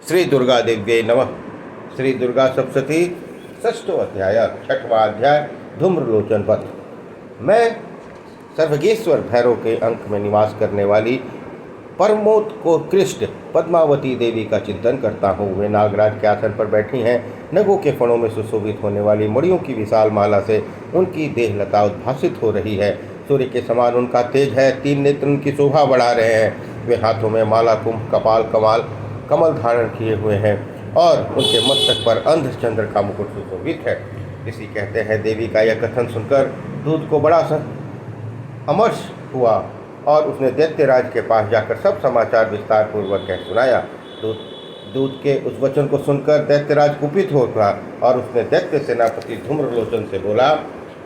श्री दुर्गा देव्यै नमः। श्री दुर्गा सप्तशती षष्ठो अध्याय छठवां अध्याय धूम्रलोचन वध। मैं सर्वगेश्वर भैरव के अंक में निवास करने वाली परमोत्कृष्ट पद्मावती देवी का चिंतन करता हूँ। वे नागराज के आसन पर बैठी हैं। नगों के फणों में सुशोभित होने वाली मणियों की विशाल माला से उनकी देहलता उद्भासित हो रही है। सूर्य के समान उनका तेज है। 3 नेत्र उनकी शोभा बढ़ा रहे हैं। वे हाथों में माला कुंभ कपाल कमल धारण किए हुए हैं और उनके मस्तक पर अंधचंद्र का मुकुट सुशोभित है। इसी कहते हैं। देवी का यह कथन सुनकर दूत को बड़ा अमर्ष हुआ और उसने दैत्यराज के पास जाकर सब समाचार विस्तार पूर्वक कह सुनाया। दूत के उस वचन को सुनकर दैत्यराज कुपित हो उठा और उसने दैत्य सेनापति धूम्रलोचन से बोला,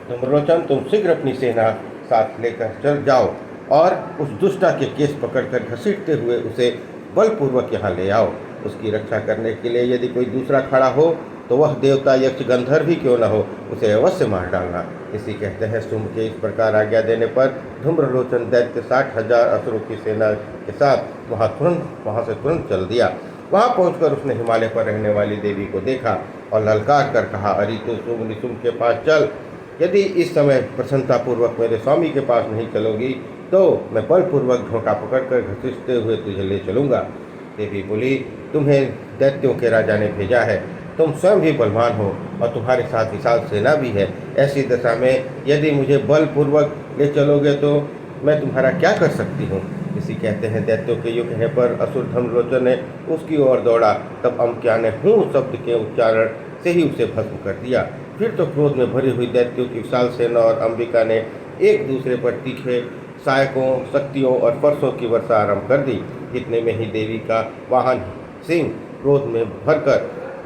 धूम्रलोचन, तुम शीघ्र अपनी सेना साथ लेकर चल जाओ और उस दुष्टा के केस पकड़कर घसीटते हुए उसे बलपूर्वक यहाँ ले आओ। उसकी रक्षा करने के लिए यदि कोई दूसरा खड़ा हो तो वह देवता यक्ष गंधर्व भी क्यों न हो, उसे अवश्य मार डालना। इसी कहते हैं। शुंभ के इस प्रकार आज्ञा देने पर धूम्रलोचन दैत्य 60,000 असुरों की सेना के साथ वहाँ से तुरंत चल दिया। वहाँ पहुंचकर उसने हिमालय पर रहने वाली देवी को देखा और ललकार कर कहा, अरे तू शुंभ निशुंभ के पास चल। यदि इस समय प्रसन्नतापूर्वक मेरे स्वामी के पास नहीं चलोगी तो मैं बलपूर्वक धोखा पकड़कर घसीटते हुए तुझे ले चलूँगा। देवी बोली, तुम्हें दैत्यों के राजा ने भेजा है। तुम स्वयं भी बलवान हो और तुम्हारे साथ विशाल सेना भी है। ऐसी दशा में यदि मुझे बलपूर्वक ले चलोगे तो मैं तुम्हारा क्या कर सकती हूँ। इसी कहते हैं। दैत्यों के युग है पर असुर धूम्रलोचन ने उसकी ओर दौड़ा। तब अम्बिका ने हूँ शब्द के उच्चारण से ही उसे भस्म कर दिया। फिर तो क्रोध में भरी हुई दैत्यों की विशाल सेना और अम्बिका ने एक दूसरे पर तीखे सहायकों, शक्तियों और फरसों की वर्षा आरंभ कर दी। इतने में ही देवी का वाहन सिंह क्रोध में भरकर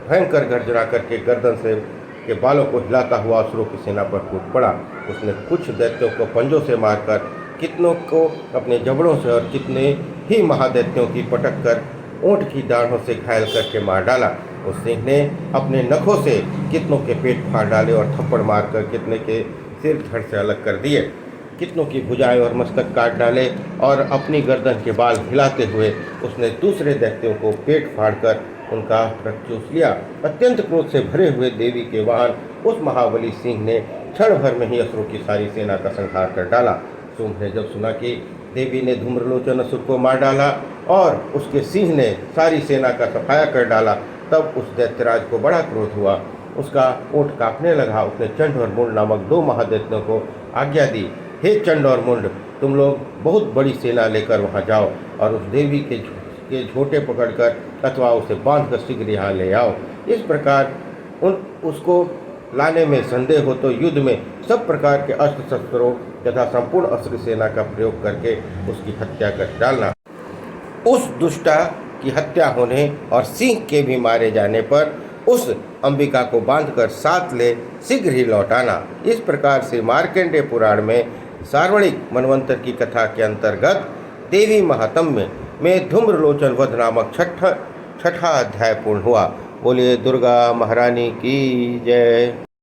भयंकर गर्जना करके गर्दन से के बालों को हिलाता हुआ असुरों की सेना पर कूद पड़ा। उसने कुछ दैत्यों को पंजों से मारकर कितनों को अपने जबड़ों से और कितने ही महादैत्यों की पटक कर ऊँट की दाढ़ों से घायल करके मार डाला। उस सिंह ने अपने नखों से कितनों के पेट फाड़ डाले और थप्पड़ मारकर कितने के सिर धड़ से अलग कर दिए। कितनों की भुजाएं और मस्तक काट डाले और अपनी गर्दन के बाल हिलाते हुए उसने दूसरे दैत्यों को पेट फाड़कर उनका रक्त चूस लिया। अत्यंत क्रोध से भरे हुए देवी के वाहन उस महाबली सिंह ने क्षण भर में ही असुरों की सारी सेना का संहार कर डाला। शुंभ ने जब सुना कि देवी ने धूम्रलोचन असुर को मार डाला और उसके सिंह ने सारी सेना का सफाया कर डाला, तब उस दैत्यराज को बड़ा क्रोध हुआ। उसका ओठ कांपने लगा। उसने चंड और मुंड नामक 2 महादैत्यों को आज्ञा दी, हे चंड और मुंड, तुम लोग बहुत बड़ी सेना लेकर वहां जाओ और उस देवी के झोटे पकड़कर अथवा उसे बांधकर शीघ्र यहाँ ले आओ। इस प्रकार उसको लाने में संदेह हो तो युद्ध में सब प्रकार के अस्त्र शस्त्रों तथा संपूर्ण असुर सेना का प्रयोग करके उसकी हत्या कर डालना। उस दुष्टा की हत्या होने और सिंह के भी मारे जाने पर उस अंबिका को बांधकर साथ ले शीघ्र ही लौटाना। इस प्रकार से मार्कंडेय पुराण में सार्वणिक मनवंतर की कथा के अंतर्गत देवी महात्म्य में धूम्रलोचन वध नामक छठा अध्याय पूर्ण हुआ। बोलिए दुर्गा महारानी की जय।